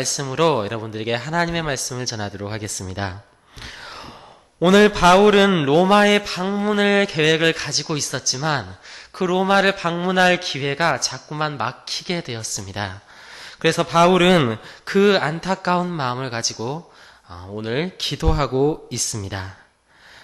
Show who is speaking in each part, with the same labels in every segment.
Speaker 1: 말씀으로 여러분들에게 하나님의 말씀을 전하도록 하겠습니다. 오늘 바울은 로마에 방문을 계획을 가지고 있었지만 그 로마를 방문할 기회가 자꾸만 막히게 되었습니다. 그래서 바울은 그 안타까운 마음을 가지고 오늘 기도하고 있습니다.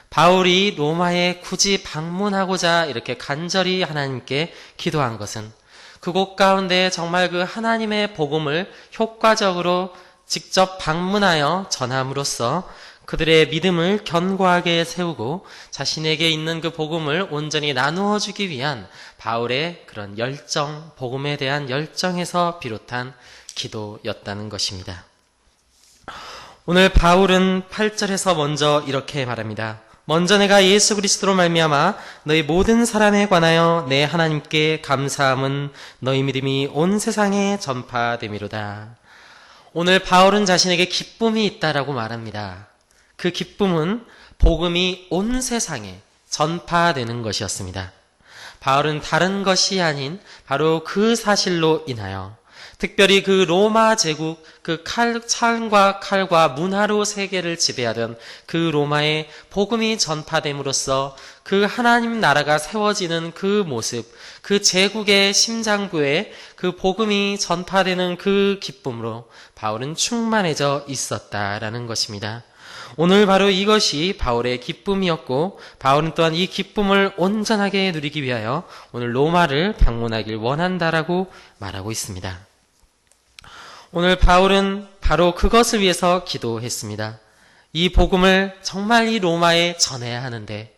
Speaker 1: 바울이 로마에 굳이 방문하고자 이렇게 간절히 하나님께 기도한 것은 그곳 가운데 정말 그 하나님의 복음을 효과적으로 직접 방문하여 전함으로써 그들의 믿음을 견고하게 세우고 자신에게 있는 그 복음을 온전히 나누어 주기 위한 바울의 그런 열정, 복음에 대한 열정에서 비롯한 기도였다는 것입니다. 오늘 바울은 8절에서 먼저 이렇게 말합니다. 먼저 내가 예수 그리스도로 말미암아 너희 모든 사람에 관하여 내 하나님께 감사함은 너희 믿음이 온 세상에 전파됨이로다. 오늘 바울은 자신에게 기쁨이 있다라고 말합니다. 그 기쁨은 복음이 온 세상에 전파되는 것이었습니다. 바울은 다른 것이 아닌 바로 그 사실로 인하여 특별히 그 로마 제국, 그 창과 칼과 문화로 세계를 지배하던 그 로마의 복음이 전파됨으로써 그 하나님 나라가 세워지는 그 모습, 그 제국의 심장부에 그 복음이 전파되는 그 기쁨으로 바울은 충만해져 있었다라는 것입니다. 오늘 바로 이것이 바울의 기쁨이었고 바울은 또한 이 기쁨을 온전하게 누리기 위하여 오늘 로마를 방문하길 원한다라고 말하고 있습니다. 오늘 바울은 바로 그것을 위해서 기도했습니다. 이 복음을 정말 이 로마에 전해야 하는데,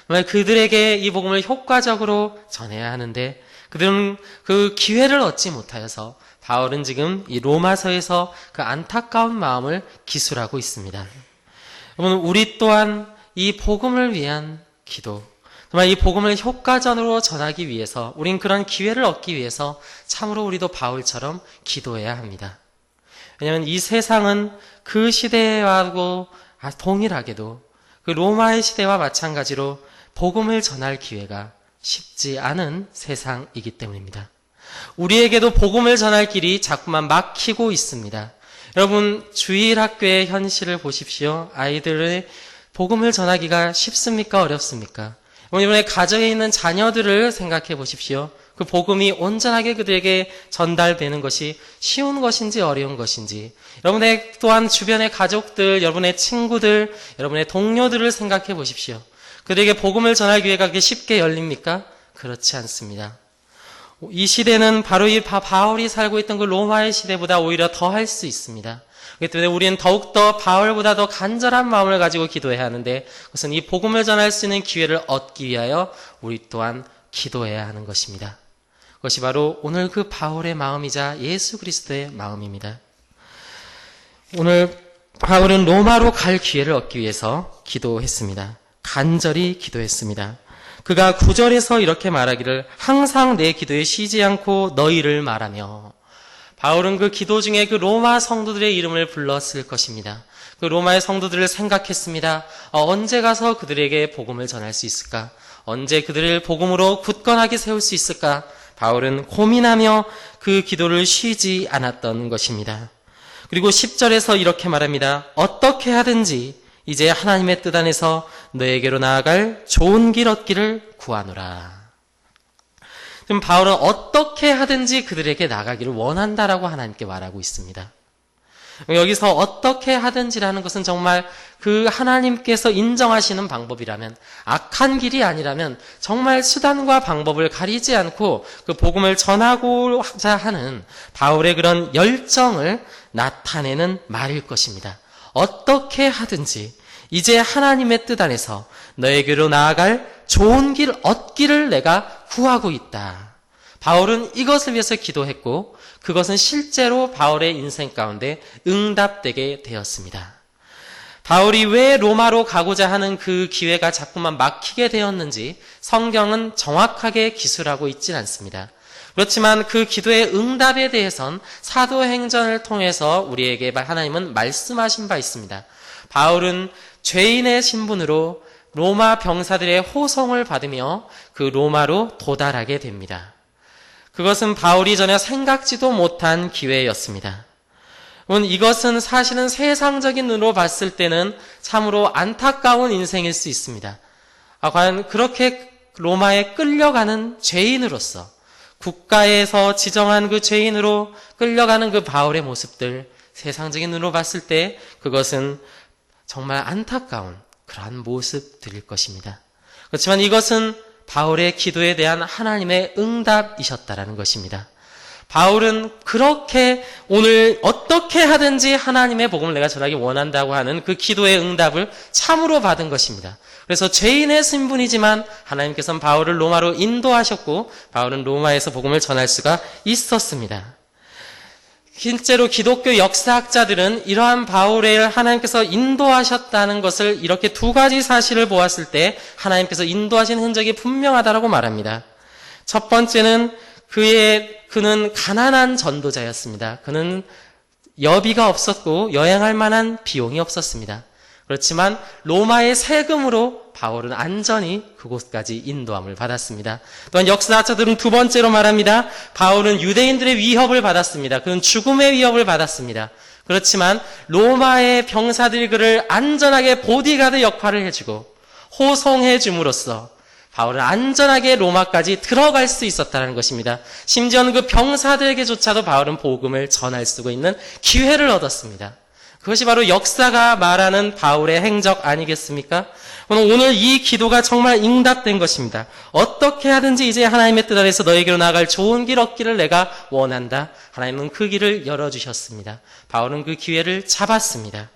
Speaker 1: 정말 그들에게 이 복음을 효과적으로 전해야 하는데, 그들은 그 기회를 얻지 못하여서 바울은 지금 이 로마서에서 그 안타까운 마음을 기술하고 있습니다. 여러분, 우리 또한 이 복음을 위한 기도, 정말 이 복음을 효과적으로 전하기 위해서 우린 그런 기회를 얻기 위해서 참으로 우리도 바울처럼 기도해야 합니다. 왜냐하면 이 세상은 그 시대하고 동일하게도 그 로마의 시대와 마찬가지로 복음을 전할 기회가 쉽지 않은 세상이기 때문입니다. 우리에게도 복음을 전할 길이 자꾸만 막히고 있습니다. 여러분, 주일학교의 현실을 보십시오. 아이들의 복음을 전하기가 쉽습니까? 어렵습니까? 이번에 가정에 있는 자녀들을 생각해 보십시오. 그 복음이 온전하게 그들에게 전달되는 것이 쉬운 것인지 어려운 것인지, 여러분의 또한 주변의 가족들, 여러분의 친구들, 여러분의 동료들을 생각해 보십시오. 그들에게 복음을 전할 기회가 그렇게 쉽게 열립니까? 그렇지 않습니다. 이 시대는 바로 이 바울이 살고 있던 그 로마의 시대보다 오히려 더 할 수 있습니다. 그렇기 때문에 우리는 더욱더 바울보다 더 간절한 마음을 가지고 기도해야 하는데, 그것은 이 복음을 전할 수 있는 기회를 얻기 위하여 우리 또한 기도해야 하는 것입니다. 그것이 바로 오늘 그 바울의 마음이자 예수 그리스도의 마음입니다. 오늘 바울은 로마로 갈 기회를 얻기 위해서 기도했습니다. 간절히 기도했습니다. 그가 9절에서 이렇게 말하기를 항상 내 기도에 쉬지 않고 너희를 말하며, 바울은 그 기도 중에 그 로마 성도들의 이름을 불렀을 것입니다. 그 로마의 성도들을 생각했습니다. 언제 가서 그들에게 복음을 전할 수 있을까? 언제 그들을 복음으로 굳건하게 세울 수 있을까? 바울은 고민하며 그 기도를 쉬지 않았던 것입니다. 그리고 10절에서 이렇게 말합니다. 어떻게 하든지 이제 하나님의 뜻 안에서 너에게로 나아갈 좋은 길 얻기를 구하노라. 지금 바울은 어떻게 하든지 그들에게 나가기를 원한다라고 하나님께 말하고 있습니다. 여기서 어떻게 하든지라는 것은 정말 그 하나님께서 인정하시는 방법이라면, 악한 길이 아니라면 정말 수단과 방법을 가리지 않고 그 복음을 전하고자 하는 바울의 그런 열정을 나타내는 말일 것입니다. 어떻게 하든지 이제 하나님의 뜻 안에서 너에게로 나아갈 좋은 길 얻기를 내가 구하고 있다. 바울은 이것을 위해서 기도했고 그것은 실제로 바울의 인생 가운데 응답되게 되었습니다. 바울이 왜 로마로 가고자 하는 그 기회가 자꾸만 막히게 되었는지 성경은 정확하게 기술하고 있진 않습니다. 그렇지만 그 기도의 응답에 대해선 사도행전을 통해서 우리에게 하나님은 말씀하신 바 있습니다. 바울은 죄인의 신분으로 로마 병사들의 호송을 받으며 그 로마로 도달하게 됩니다. 그것은 바울이 전혀 생각지도 못한 기회였습니다. 여러분, 이것은 사실은 세상적인 눈으로 봤을 때는 참으로 안타까운 인생일 수 있습니다. 과연 그렇게 로마에 끌려가는 죄인으로서 국가에서 지정한 그 죄인으로 끌려가는 그 바울의 모습들, 세상적인 눈으로 봤을 때 그것은 정말 안타까운 그러한 모습들일 것입니다. 그렇지만 이것은 바울의 기도에 대한 하나님의 응답이셨다라는 것입니다. 바울은 그렇게 오늘 어떻게 하든지 하나님의 복음을 내가 전하기 원한다고 하는 그 기도의 응답을 참으로 받은 것입니다. 그래서 죄인의 신분이지만 하나님께서는 바울을 로마로 인도하셨고 바울은 로마에서 복음을 전할 수가 있었습니다. 실제로 기독교 역사학자들은 이러한 바울을 하나님께서 인도하셨다는 것을 이렇게 두 가지 사실을 보았을 때 하나님께서 인도하신 흔적이 분명하다라고 말합니다. 첫 번째는 그는 가난한 전도자였습니다. 그는 여비가 없었고 여행할 만한 비용이 없었습니다. 그렇지만 로마의 세금으로 바울은 안전히 그곳까지 인도함을 받았습니다. 또한 역사학자들은 두 번째로 말합니다. 바울은 유대인들의 위협을 받았습니다. 그는 죽음의 위협을 받았습니다. 그렇지만 로마의 병사들이 그를 안전하게 보디가드 역할을 해주고 호송해 줌으로써 바울은 안전하게 로마까지 들어갈 수 있었다는 것입니다. 심지어는 그 병사들에게조차도 바울은 복음을 전할 수 있는 기회를 얻었습니다. 그것이 바로 역사가 말하는 바울의 행적 아니겠습니까? 오늘 이 기도가 정말 응답된 것입니다. 어떻게 하든지 이제 하나님의 뜻 아래서 너에게로 나아갈 좋은 길 얻기를 내가 원한다. 하나님은 그 길을 열어주셨습니다. 바울은 그 기회를 잡았습니다.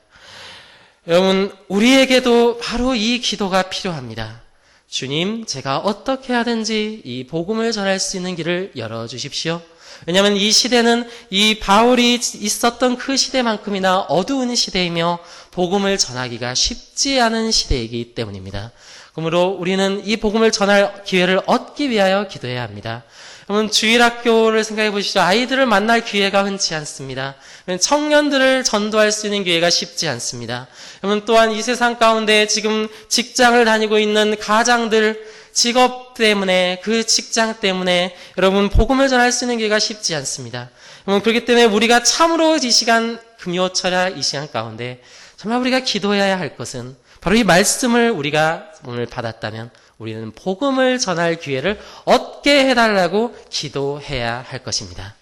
Speaker 1: 여러분, 우리에게도 바로 이 기도가 필요합니다. 주님, 제가 어떻게 하든지 이 복음을 전할 수 있는 길을 열어주십시오. 왜냐하면 이 시대는 이 바울이 있었던 그 시대만큼이나 어두운 시대이며 복음을 전하기가 쉽지 않은 시대이기 때문입니다. 그러므로 우리는 이 복음을 전할 기회를 얻기 위하여 기도해야 합니다. 여러분, 주일학교를 생각해 보시죠. 아이들을 만날 기회가 흔치 않습니다. 청년들을 전도할 수 있는 기회가 쉽지 않습니다. 여러분, 또한 이 세상 가운데 지금 직장을 다니고 있는 가장들, 직업 때문에, 그 직장 때문에 여러분 복음을 전할 수 있는 기회가 쉽지 않습니다. 여러분, 그렇기 때문에 우리가 참으로 이 시간, 금요철야 이 시간 가운데 정말 우리가 기도해야 할 것은 바로 이 말씀을 우리가 오늘 받았다면 우리는 복음을 전할 기회를 얻게 해달라고 기도해야 할 것입니다.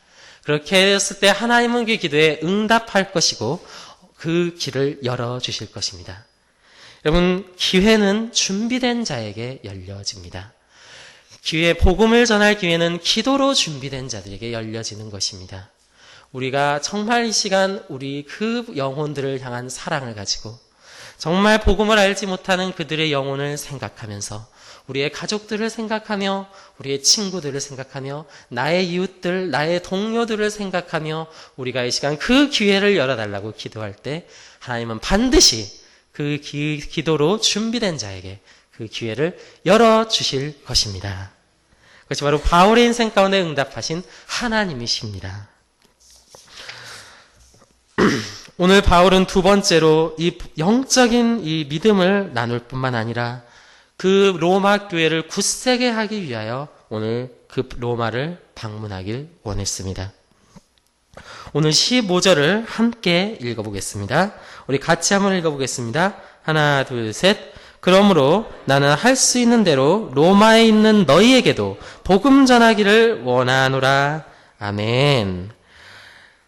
Speaker 1: 그렇게 했을 때 하나님은 그 기도에 응답할 것이고 그 길을 열어주실 것입니다. 여러분, 기회는 준비된 자에게 열려집니다. 복음을 전할 기회는 기도로 준비된 자들에게 열려지는 것입니다. 우리가 정말 이 시간 우리 그 영혼들을 향한 사랑을 가지고 정말 복음을 알지 못하는 그들의 영혼을 생각하면서 우리의 가족들을 생각하며 우리의 친구들을 생각하며 나의 이웃들, 나의 동료들을 생각하며 우리가 이 시간 그 기회를 열어달라고 기도할 때 하나님은 반드시 그 기도로 준비된 자에게 그 기회를 열어주실 것입니다. 그것이 바로 바울의 인생 가운데 응답하신 하나님이십니다. 오늘 바울은 두 번째로 이 영적인 이 믿음을 나눌 뿐만 아니라 그 로마 교회를 굳세게 하기 위하여 오늘 그 로마를 방문하길 원했습니다. 오늘 15절을 함께 읽어보겠습니다. 우리 같이 한번 읽어보겠습니다. 하나, 둘, 셋. 그러므로 나는 할 수 있는 대로 로마에 있는 너희에게도 복음 전하기를 원하노라. 아멘.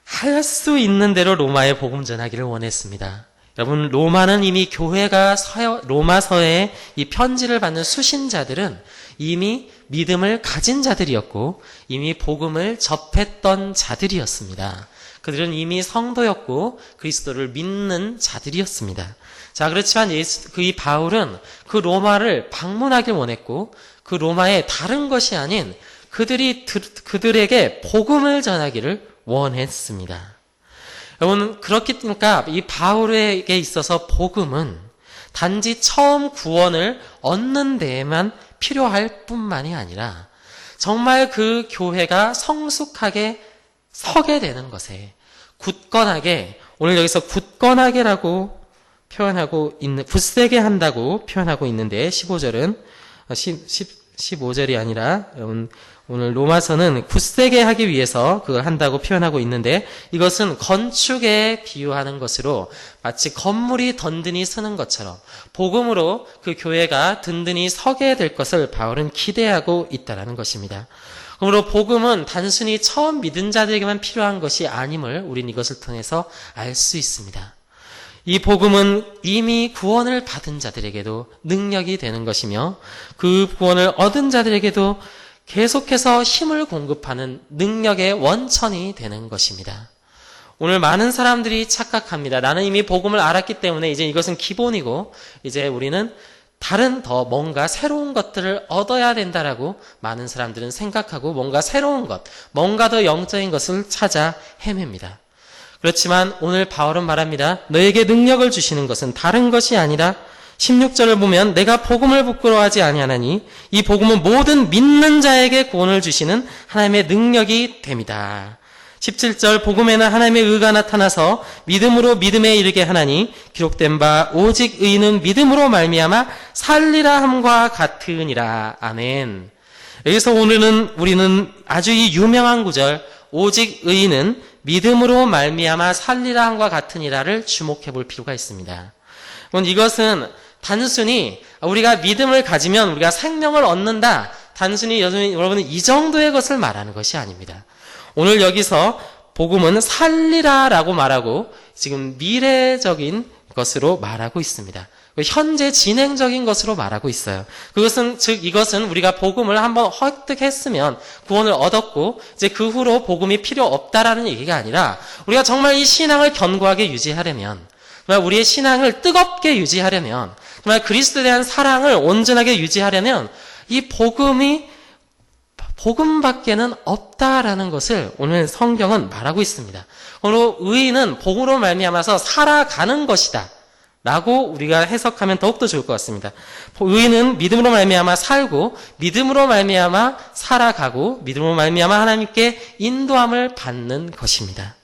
Speaker 1: 할 수 있는 대로 로마에 복음 전하기를 원했습니다. 여러분, 로마는 이미 교회가 로마서에 이 편지를 받는 수신자들은 이미 믿음을 가진 자들이었고 이미 복음을 접했던 자들이었습니다. 그들은 이미 성도였고 그리스도를 믿는 자들이었습니다. 자, 그렇지만 이 바울은 그 로마를 방문하길 원했고 그 로마에 다른 것이 아닌 그들에게 복음을 전하기를 원했습니다. 여러분, 그렇니까 이 바울에게 있어서 복음은 단지 처음 구원을 얻는 데에만 필요할 뿐만이 아니라 정말 그 교회가 성숙하게 서게 되는 것에 굳건하게, 오늘 여기서 굳건하게라고 표현하고 있는, 굳세게 한다고 표현하고 있는데 15절은 15절이 아니라 여러분 오늘 로마서는 굳세게 하기 위해서 그걸 한다고 표현하고 있는데 이것은 건축에 비유하는 것으로 마치 건물이 든든히 서는 것처럼 복음으로 그 교회가 든든히 서게 될 것을 바울은 기대하고 있다는 것입니다. 그러므로 복음은 단순히 처음 믿은 자들에게만 필요한 것이 아님을 우린 이것을 통해서 알 수 있습니다. 이 복음은 이미 구원을 받은 자들에게도 능력이 되는 것이며 그 구원을 얻은 자들에게도 계속해서 힘을 공급하는 능력의 원천이 되는 것입니다. 오늘 많은 사람들이 착각합니다. 나는 이미 복음을 알았기 때문에 이제 이것은 기본이고 이제 우리는 다른 더 뭔가 새로운 것들을 얻어야 된다라고 많은 사람들은 생각하고 뭔가 새로운 것, 뭔가 더 영적인 것을 찾아 헤맵니다. 그렇지만 오늘 바울은 말합니다. 너에게 능력을 주시는 것은 다른 것이 아니라 16절을 보면 내가 복음을 부끄러워하지 아니하나니 이 복음은 모든 믿는 자에게 구원을 주시는 하나님의 능력이 됩니다. 17절 복음에는 하나님의 의가 나타나서 믿음으로 믿음에 이르게 하나니 기록된 바 오직 의인은 믿음으로 말미암아 살리라 함과 같으니라. 아멘. 여기서 오늘은 우리는 아주 이 유명한 구절 오직 의인은 믿음으로 말미암아 살리라 함과 같으니라를 주목해 볼 필요가 있습니다. 이것은 단순히 우리가 믿음을 가지면 우리가 생명을 얻는다. 단순히 여러분은 이 정도의 것을 말하는 것이 아닙니다. 오늘 여기서 복음은 살리라라고 말하고 지금 미래적인 것으로 말하고 있습니다. 현재 진행적인 것으로 말하고 있어요. 그것은 즉 이것은 우리가 복음을 한번 획득했으면 구원을 얻었고 이제 그 후로 복음이 필요 없다라는 얘기가 아니라 우리가 정말 이 신앙을 견고하게 유지하려면 정말 우리의 신앙을 뜨겁게 유지하려면 정말 그리스도에 대한 사랑을 온전하게 유지하려면 이 복음밖에는 없다라는 것을 오늘 성경은 말하고 있습니다. 오늘 의인은 복음으로 말미암아서 살아가는 것이다 라고 우리가 해석하면 더욱더 좋을 것 같습니다. 의인은 믿음으로 말미암아 살고 믿음으로 말미암아 살아가고 믿음으로 말미암아 하나님께 인도함을 받는 것입니다.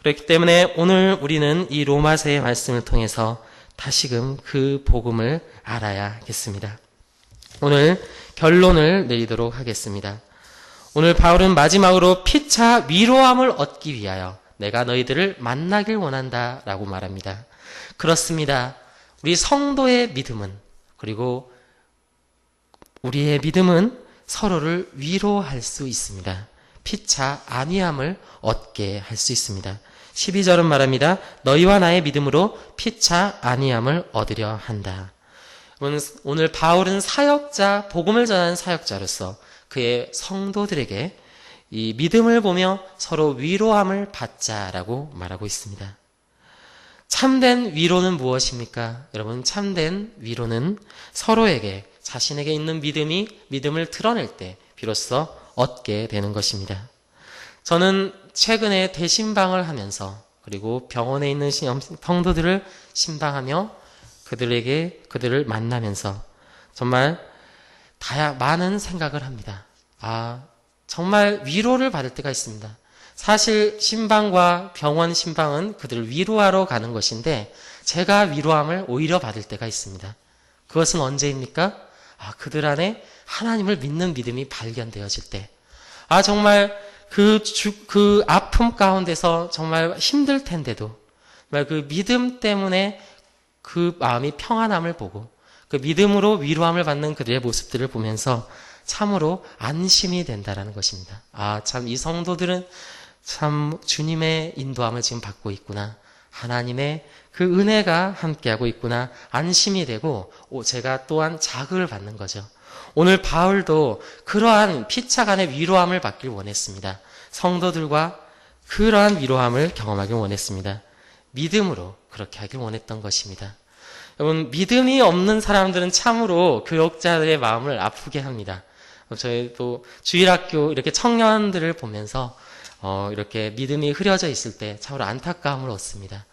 Speaker 1: 그렇기 때문에 오늘 우리는 이 로마서의 말씀을 통해서 다시금 그 복음을 알아야겠습니다. 오늘 결론을 내리도록 하겠습니다. 오늘 바울은 마지막으로 피차 위로함을 얻기 위하여 내가 너희들을 만나길 원한다 라고 말합니다. 그렇습니다. 우리 성도의 믿음은 그리고 우리의 믿음은 서로를 위로할 수 있습니다. 피차 안위함을 얻게 할 수 있습니다. 12절은 말합니다. 너희와 나의 믿음으로 피차 안위함을 얻으려 한다. 오늘 바울은 사역자, 복음을 전하는 사역자로서 그의 성도들에게 이 믿음을 보며 서로 위로함을 받자라고 말하고 있습니다. 참된 위로는 무엇입니까? 여러분, 참된 위로는 서로에게 자신에게 있는 믿음을 드러낼 때 비로소 얻게 되는 것입니다. 저는 최근에 대신방을 하면서 그리고 병원에 있는 성도들을 신방하며 그들을 만나면서 정말 많은 생각을 합니다. 정말 위로를 받을 때가 있습니다. 사실 신방과 병원 신방은 그들을 위로하러 가는 것인데 제가 위로함을 오히려 받을 때가 있습니다. 그것은 언제입니까? 그들 안에 하나님을 믿는 믿음이 발견되어질 때. 정말 그 아픔 가운데서 정말 힘들 텐데도 정말 그 믿음 때문에 그 마음이 평안함을 보고 그 믿음으로 위로함을 받는 그들의 모습들을 보면서 참으로 안심이 된다라는 것입니다. 참 이 성도들은 참 주님의 인도함을 지금 받고 있구나. 하나님의 그 은혜가 함께하고 있구나. 안심이 되고 제가 또한 자극을 받는 거죠. 오늘 바울도 그러한 피차간의 위로함을 받길 원했습니다. 성도들과 그러한 위로함을 경험하길 원했습니다. 믿음으로 그렇게 하길 원했던 것입니다. 여러분, 믿음이 없는 사람들은 참으로 교역자들의 마음을 아프게 합니다. 저희도 주일학교 이렇게 청년들을 보면서 이렇게 믿음이 흐려져 있을 때 참으로 안타까움을 얻습니다.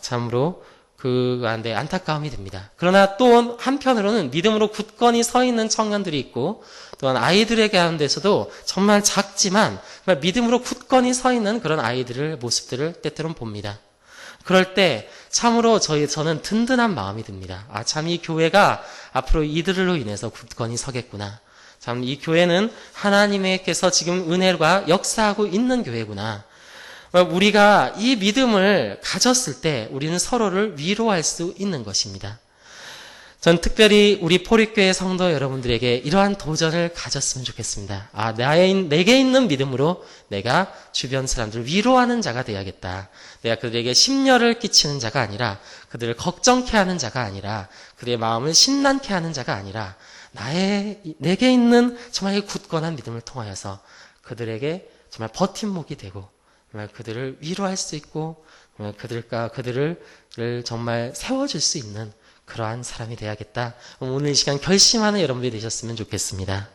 Speaker 1: 참으로 그 안에 안타까움이 듭니다. 그러나 또 한편으로는 믿음으로 굳건히 서 있는 청년들이 있고 또한 아이들에게 가운데서도 정말 작지만 정말 믿음으로 굳건히 서 있는 그런 아이들의 모습들을 때때로는 봅니다. 그럴 때 참으로 저는 든든한 마음이 듭니다. 참 이 교회가 앞으로 이들로 인해서 굳건히 서겠구나. 참, 이 교회는 하나님께서 지금 은혜가 역사하고 있는 교회구나. 우리가 이 믿음을 가졌을 때 우리는 서로를 위로할 수 있는 것입니다. 전 특별히 우리 포립교회 성도 여러분들에게 이러한 도전을 가졌으면 좋겠습니다. 내게 있는 믿음으로 내가 주변 사람들을 위로하는 자가 되어야겠다. 내가 그들에게 심려를 끼치는 자가 아니라, 그들을 걱정케 하는 자가 아니라, 그들의 마음을 신난케 하는 자가 아니라, 내게 있는 정말 굳건한 믿음을 통하여서 그들에게 정말 버팀목이 되고, 정말 그들을 위로할 수 있고, 정말 그들을 정말 세워줄 수 있는 그러한 사람이 되어야겠다. 오늘 이 시간 결심하는 여러분들이 되셨으면 좋겠습니다.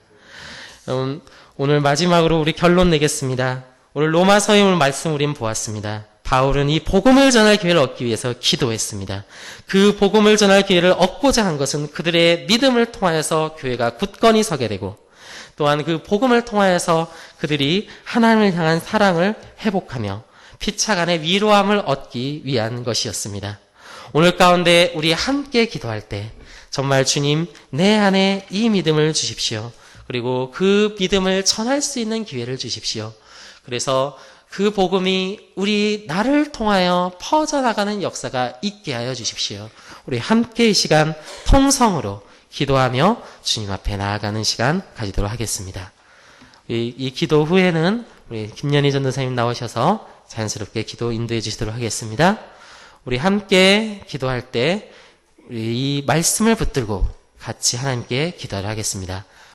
Speaker 1: 오늘 마지막으로 우리 결론 내겠습니다. 오늘 로마서의 오늘 말씀 우린 보았습니다. 바울은 이 복음을 전할 기회를 얻기 위해서 기도했습니다. 그 복음을 전할 기회를 얻고자 한 것은 그들의 믿음을 통하여서 교회가 굳건히 서게 되고, 또한 그 복음을 통하여서 그들이 하나님을 향한 사랑을 회복하며 피차간의 위로함을 얻기 위한 것이었습니다. 오늘 가운데 우리 함께 기도할 때 정말 주님, 내 안에 이 믿음을 주십시오. 그리고 그 믿음을 전할 수 있는 기회를 주십시오. 그래서 그 복음이 나를 통하여 퍼져나가는 역사가 있게 하여 주십시오. 우리 함께 이 시간 통성으로 기도하며 주님 앞에 나아가는 시간 가지도록 하겠습니다. 이 기도 후에는 우리 김연희 전도사님 나오셔서 자연스럽게 기도 인도해 주시도록 하겠습니다. 우리 함께 기도할 때 이 말씀을 붙들고 같이 하나님께 기도를 하겠습니다.